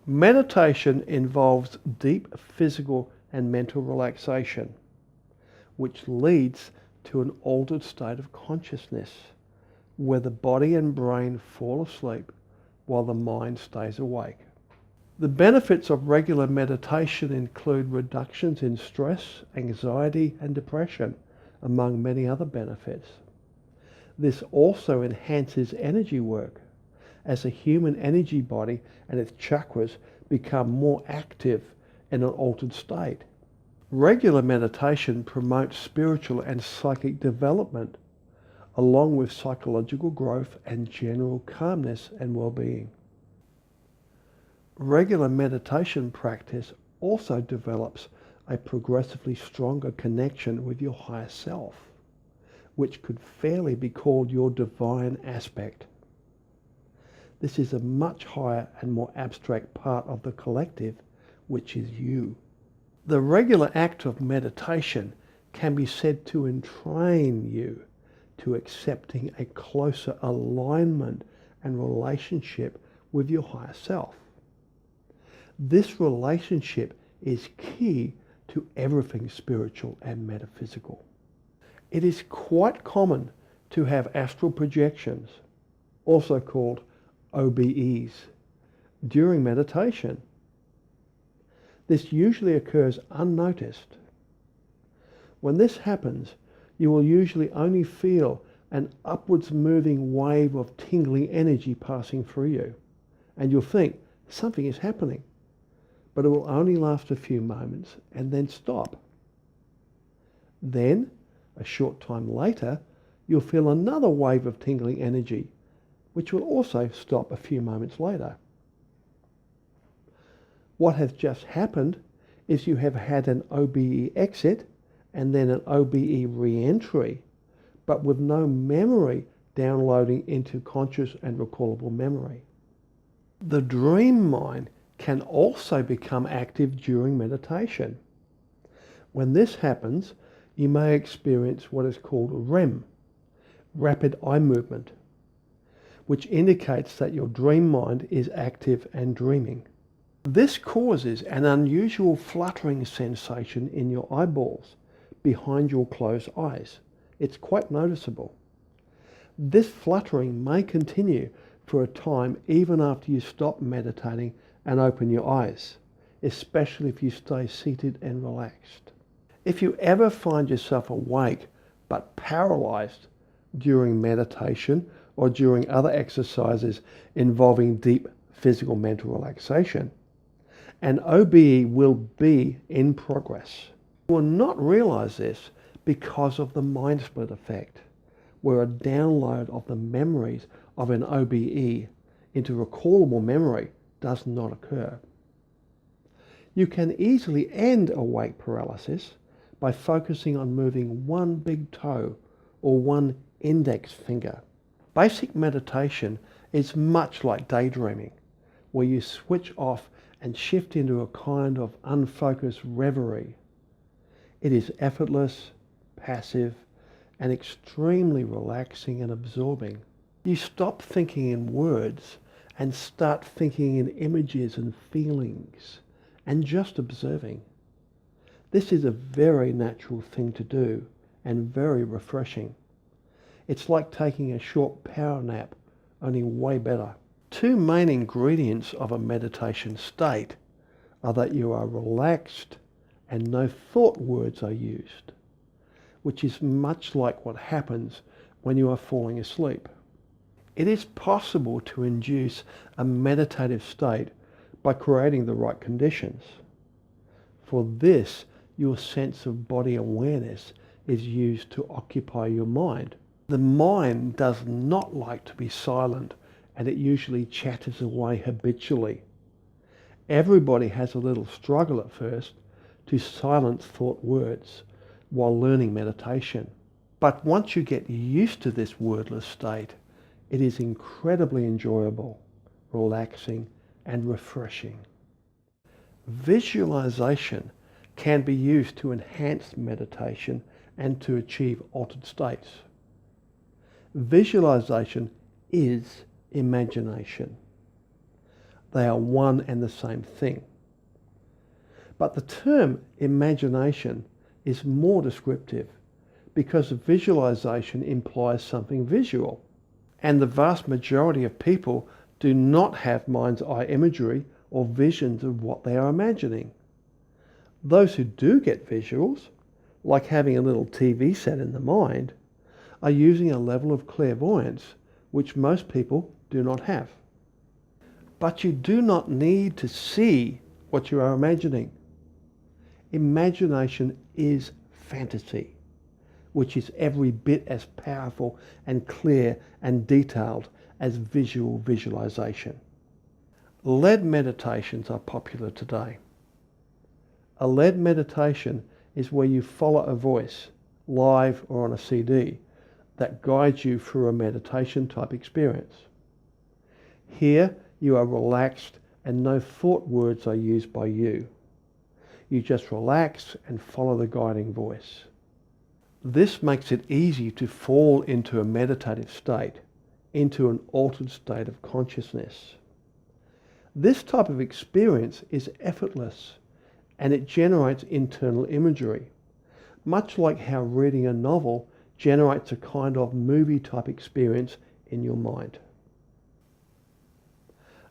Meditation involves deep physical and mental relaxation, which leads to an altered state of consciousness, where the body and brain fall asleep while the mind stays awake. The benefits of regular meditation include reductions in stress, anxiety, and depression, among many other benefits. This also enhances energy work, as the human energy body and its chakras become more active in an altered state. Regular meditation promotes spiritual and psychic development, along with psychological growth and general calmness and well-being. Regular meditation practice also develops a progressively stronger connection with your higher self, which could fairly be called your divine aspect. This is a much higher and more abstract part of the collective, which is you. The regular act of meditation can be said to entrain you to accepting a closer alignment and relationship with your higher self. This relationship is key to everything spiritual and metaphysical. It is quite common to have astral projections, also called OBEs, during meditation. This usually occurs unnoticed. When this happens, you will usually only feel an upwards moving wave of tingling energy passing through you, and you'll think something is happening, but it will only last a few moments and then stop. Then, a short time later, you'll feel another wave of tingling energy, which will also stop a few moments later. What has just happened is you have had an OBE exit and then an OBE re-entry, but with no memory downloading into conscious and recallable memory. The dream mind can also become active during meditation. When this happens, you may experience what is called REM, rapid eye movement, which indicates that your dream mind is active and dreaming. This causes an unusual fluttering sensation in your eyeballs behind your closed eyes. It's quite noticeable. This fluttering may continue for a time even after you stop meditating and open your eyes, especially if you stay seated and relaxed. If you ever find yourself awake but paralyzed during meditation or during other exercises involving deep physical mental relaxation, an OBE will be in progress. You will not realize this because of the mind split effect, where a download of the memories of an OBE into recallable memory does not occur. You can easily end awake paralysis by focusing on moving one big toe or one index finger. Basic meditation is much like daydreaming, where you switch off and shift into a kind of unfocused reverie. It is effortless, passive, and extremely relaxing and absorbing. You stop thinking in words and start thinking in images and feelings and just observing. This is a very natural thing to do and very refreshing. It's like taking a short power nap, only way better. Two main ingredients of a meditation state are that you are relaxed and no thought words are used, which is much like what happens when you are falling asleep. It is possible to induce a meditative state by creating the right conditions. For this, your sense of body awareness is used to occupy your mind. The mind does not like to be silent, and it usually chatters away habitually. Everybody has a little struggle at first to silence thought words while learning meditation. But once you get used to this wordless state, it is incredibly enjoyable, relaxing, and refreshing. Visualization can be used to enhance meditation and to achieve altered states. Visualization is imagination. They are one and the same thing. But the term imagination is more descriptive because visualization implies something visual. And the vast majority of people do not have mind's eye imagery or visions of what they are imagining. Those who do get visuals, like having a little TV set in the mind, are using a level of clairvoyance which most people do not have. But you do not need to see what you are imagining. Imagination is fantasy, which is every bit as powerful and clear and detailed as visual visualization. Led meditations are popular today. A led meditation is where you follow a voice, live or on a CD, that guides you through a meditation type experience. Here you are relaxed and no thought words are used by you. You just relax and follow the guiding voice. This makes it easy to fall into a meditative state, into an altered state of consciousness. This type of experience is effortless and it generates internal imagery, much like how reading a novel generates a kind of movie type experience in your mind.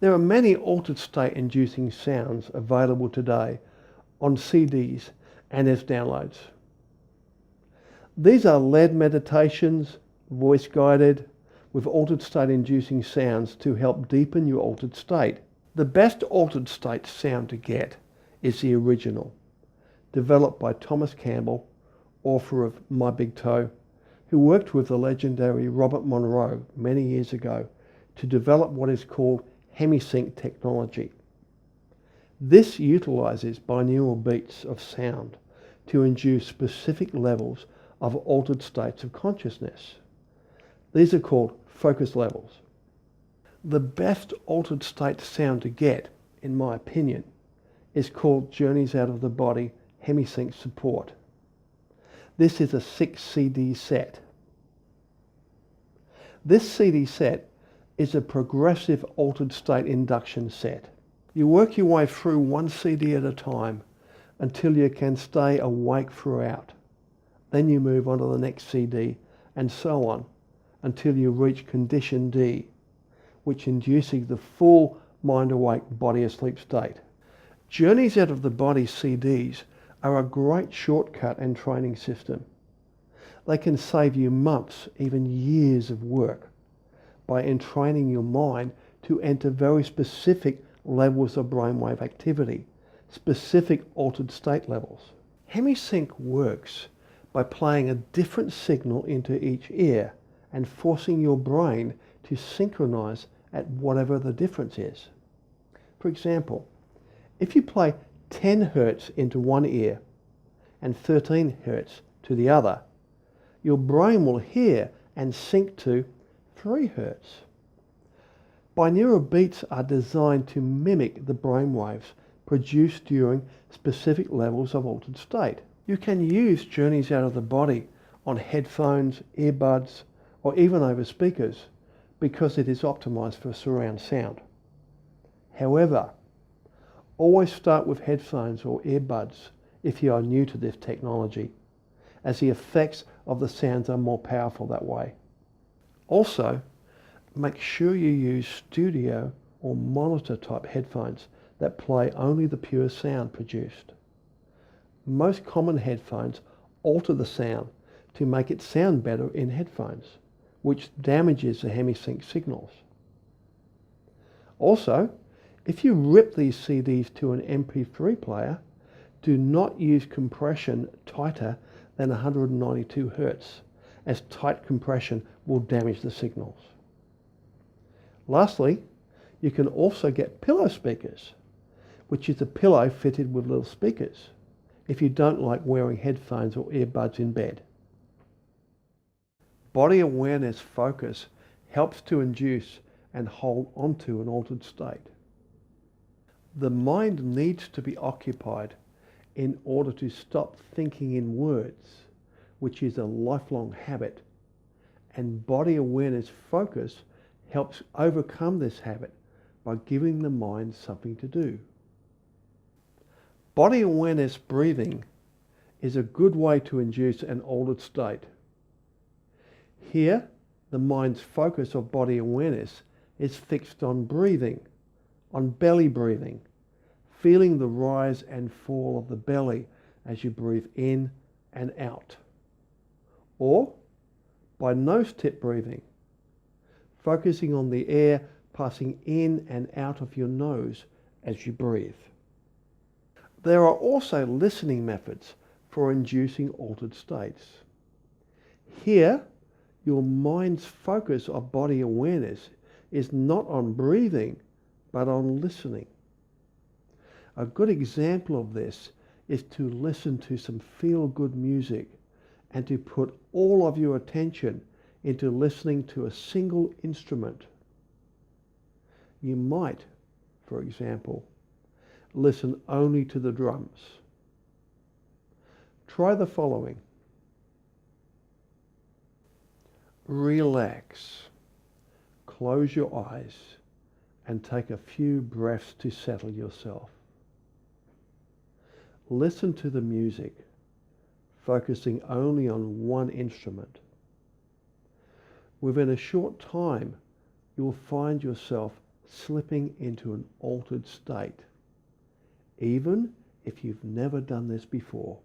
There are many altered state inducing sounds available today on CDs and as downloads. These are led meditations, voice guided, with altered state inducing sounds to help deepen your altered state. The best altered state sound to get is the original, developed by Thomas Campbell, author of My Big Toe, who worked with the legendary Robert Monroe many years ago to develop what is called Hemisync technology. This utilizes binaural beats of sound to induce specific levels of altered states of consciousness. These are called focus levels. The best altered state sound to get, in my opinion, is called Journeys Out of the Body Hemisync Support. This is a 6 CD set. This CD set is a progressive altered state induction set. You work your way through one CD at a time until you can stay awake throughout. Then you move on to the next CD and so on until you reach condition D, which induces the full mind awake, body asleep state. Journeys Out of the Body CDs are a great shortcut and training system. They can save you months, even years of work by entraining your mind to enter very specific levels of brainwave activity, specific altered state levels. Hemisync works by playing a different signal into each ear and forcing your brain to synchronize at whatever the difference is. For example, if you play 10 hertz into one ear and 13 hertz to the other, your brain will hear and sync to 3 hertz. Binaural beats are designed to mimic the brainwaves produced during specific levels of altered state. You can use Journeys Out of the Body on headphones, earbuds, or even over speakers because it is optimized for surround sound. However, always start with headphones or earbuds if you are new to this technology, as the effects of the sounds are more powerful that way. Also, make sure you use studio or monitor type headphones that play only the pure sound produced. Most common headphones alter the sound to make it sound better in headphones, which damages the Hemisync signals. Also, if you rip these CDs to an MP3 player, do not use compression tighter than 192 Hz, as tight compression will damage the signals. Lastly, you can also get pillow speakers, which is a pillow fitted with little speakers, if you don't like wearing headphones or earbuds in bed. Body awareness focus helps to induce and hold onto an altered state. The mind needs to be occupied in order to stop thinking in words, which is a lifelong habit, and body awareness focus helps overcome this habit by giving the mind something to do. Body awareness breathing is a good way to induce an altered state. Here, the mind's focus of body awareness is fixed on breathing, on belly breathing, feeling the rise and fall of the belly as you breathe in and out. Or by nose tip breathing, focusing on the air passing in and out of your nose as you breathe. There are also listening methods for inducing altered states. Here, your mind's focus of body awareness is not on breathing, but on listening. A good example of this is to listen to some feel-good music and to put all of your attention into listening to a single instrument. You might, for example, listen only to the drums. Try the following. Relax. Close your eyes and take a few breaths to settle yourself. Listen to the music, focusing only on one instrument. Within a short time, you will find yourself slipping into an altered state, even if you've never done this before.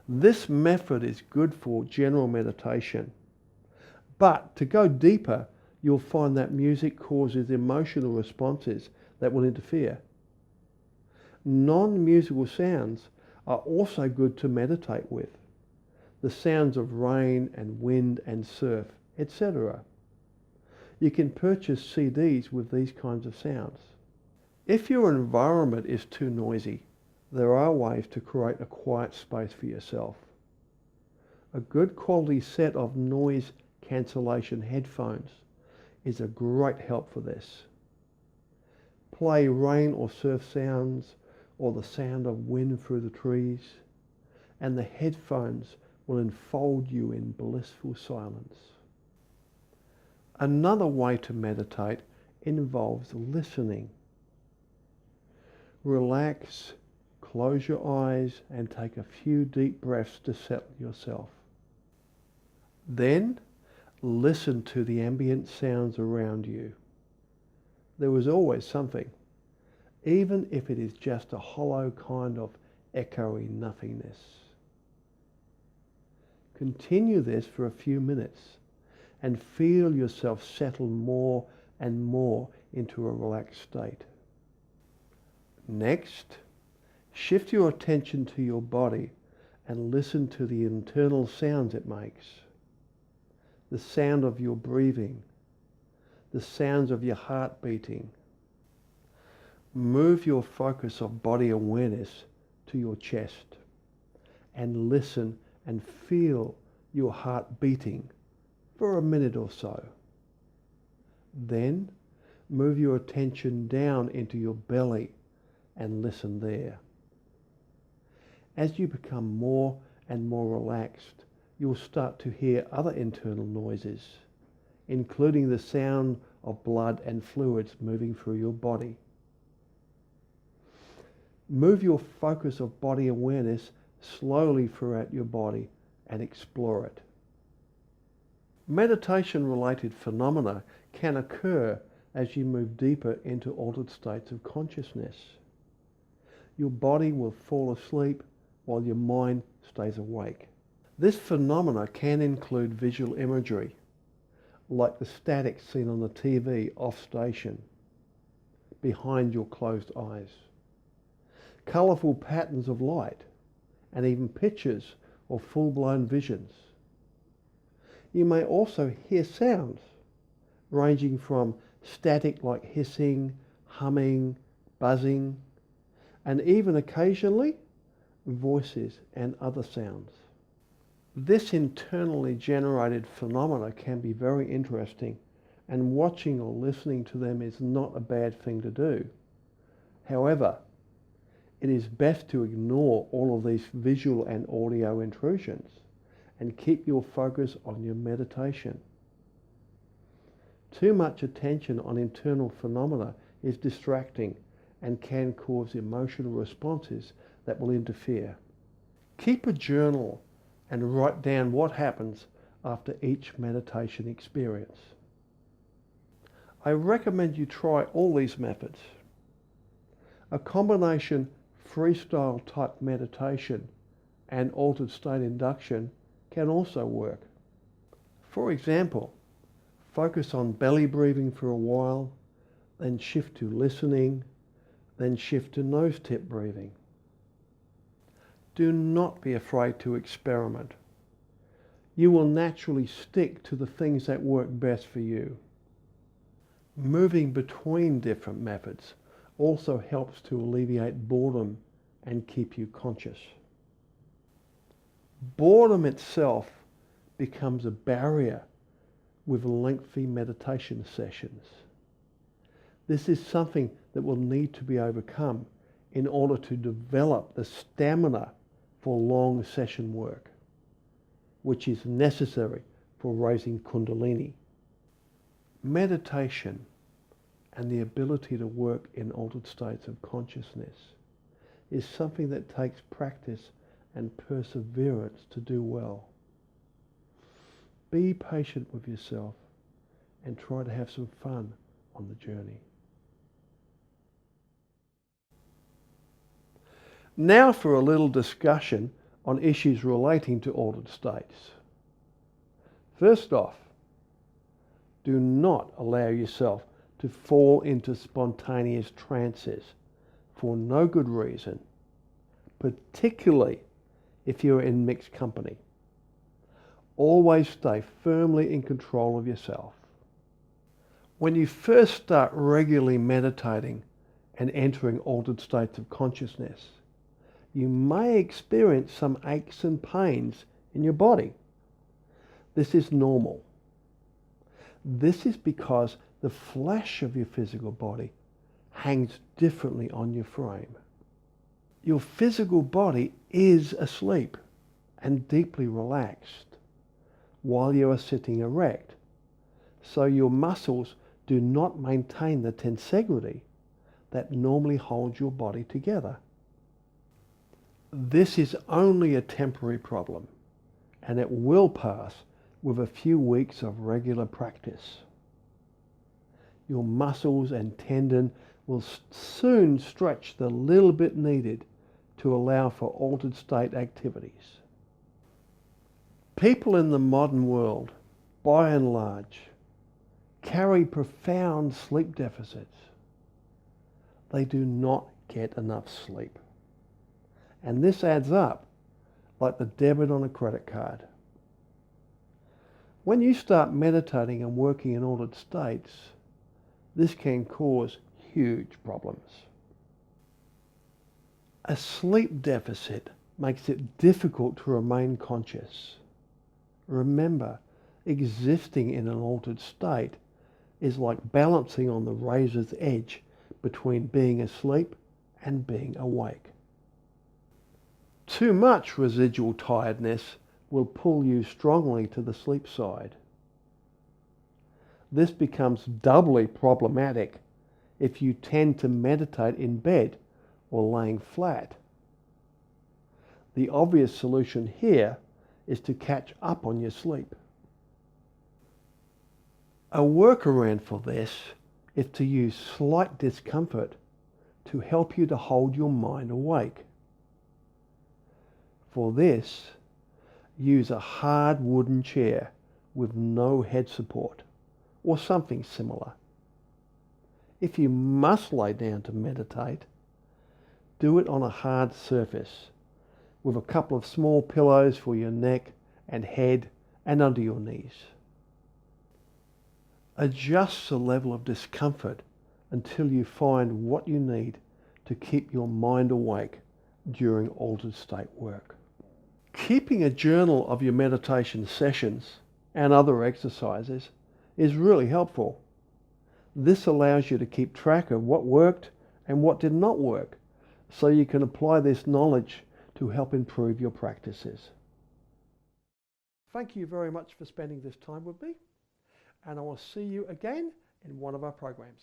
This method is good for general meditation, but to go deeper, you'll find that music causes emotional responses that will interfere. Non-musical sounds are also good to meditate with. The sounds of rain and wind and surf, etc. You can purchase CDs with these kinds of sounds. If your environment is too noisy, there are ways to create a quiet space for yourself. A good quality set of noise cancellation headphones is a great help for this. Play rain or surf sounds or the sound of wind through the trees, and the headphones will enfold you in blissful silence. Another way to meditate involves listening. Relax, close your eyes and take a few deep breaths to settle yourself. Then listen to the ambient sounds around you. There is always something, even if it is just a hollow kind of echoey nothingness. Continue this for a few minutes and feel yourself settle more and more into a relaxed state. Next, shift your attention to your body and listen to the internal sounds it makes. The sound of your breathing, the sounds of your heart beating. Move your focus of body awareness to your chest and listen and feel your heart beating for a minute or so. Then move your attention down into your belly and listen there. As you become more and more relaxed, you'll start to hear other internal noises, including the sound of blood and fluids moving through your body. Move your focus of body awareness slowly throughout your body and explore it. Meditation-related phenomena can occur as you move deeper into altered states of consciousness. Your body will fall asleep while your mind stays awake. This phenomena can include visual imagery, like the static seen on the TV off station, behind your closed eyes, colourful patterns of light, and even pictures or full-blown visions. You may also hear sounds, ranging from static like hissing, humming, buzzing, and even occasionally voices and other sounds. This internally generated phenomena can be very interesting, and watching or listening to them is not a bad thing to do. However, it is best to ignore all of these visual and audio intrusions and keep your focus on your meditation. Too much attention on internal phenomena is distracting and can cause emotional responses that will interfere. Keep a journal and write down what happens after each meditation experience. I recommend you try all these methods. A combination freestyle type meditation and altered state induction can also work. For example, focus on belly breathing for a while, then shift to listening, then shift to nose tip breathing. Do not be afraid to experiment. You will naturally stick to the things that work best for you. Moving between different methods also helps to alleviate boredom and keep you conscious. Boredom itself becomes a barrier with lengthy meditation sessions. This is something that will need to be overcome in order to develop the stamina for long session work, which is necessary for raising Kundalini. Meditation and the ability to work in altered states of consciousness is something that takes practice and perseverance to do well. Be patient with yourself and try to have some fun on the journey. Now for a little discussion on issues relating to altered states. First off, do not allow yourself to fall into spontaneous trances for no good reason, particularly if you're in mixed company. Always stay firmly in control of yourself. When you first start regularly meditating and entering altered states of consciousness, you may experience some aches and pains in your body. This is normal. This is because the flesh of your physical body hangs differently on your frame. Your physical body is asleep and deeply relaxed while you are sitting erect, so your muscles do not maintain the tensegrity that normally holds your body together. This is only a temporary problem, and it will pass with a few weeks of regular practice. Your muscles and tendon will soon stretch the little bit needed to allow for altered state activities. People in the modern world, by and large, carry profound sleep deficits. They do not get enough sleep. And this adds up like the debit on a credit card. When you start meditating and working in altered states, this can cause huge problems. A sleep deficit makes it difficult to remain conscious. Remember, existing in an altered state is like balancing on the razor's edge between being asleep and being awake. Too much residual tiredness will pull you strongly to the sleep side. This becomes doubly problematic if you tend to meditate in bed or laying flat. The obvious solution here is to catch up on your sleep. A workaround for this is to use slight discomfort to help you to hold your mind awake. For this, use a hard wooden chair with no head support or something similar. If you must lay down to meditate, do it on a hard surface with a couple of small pillows for your neck and head and under your knees. Adjust the level of discomfort until you find what you need to keep your mind awake during altered state work. Keeping a journal of your meditation sessions and other exercises is really helpful. This allows you to keep track of what worked and what did not work, so you can apply this knowledge to help improve your practices. Thank you very much for spending this time with me. and I will see you again in one of our programs.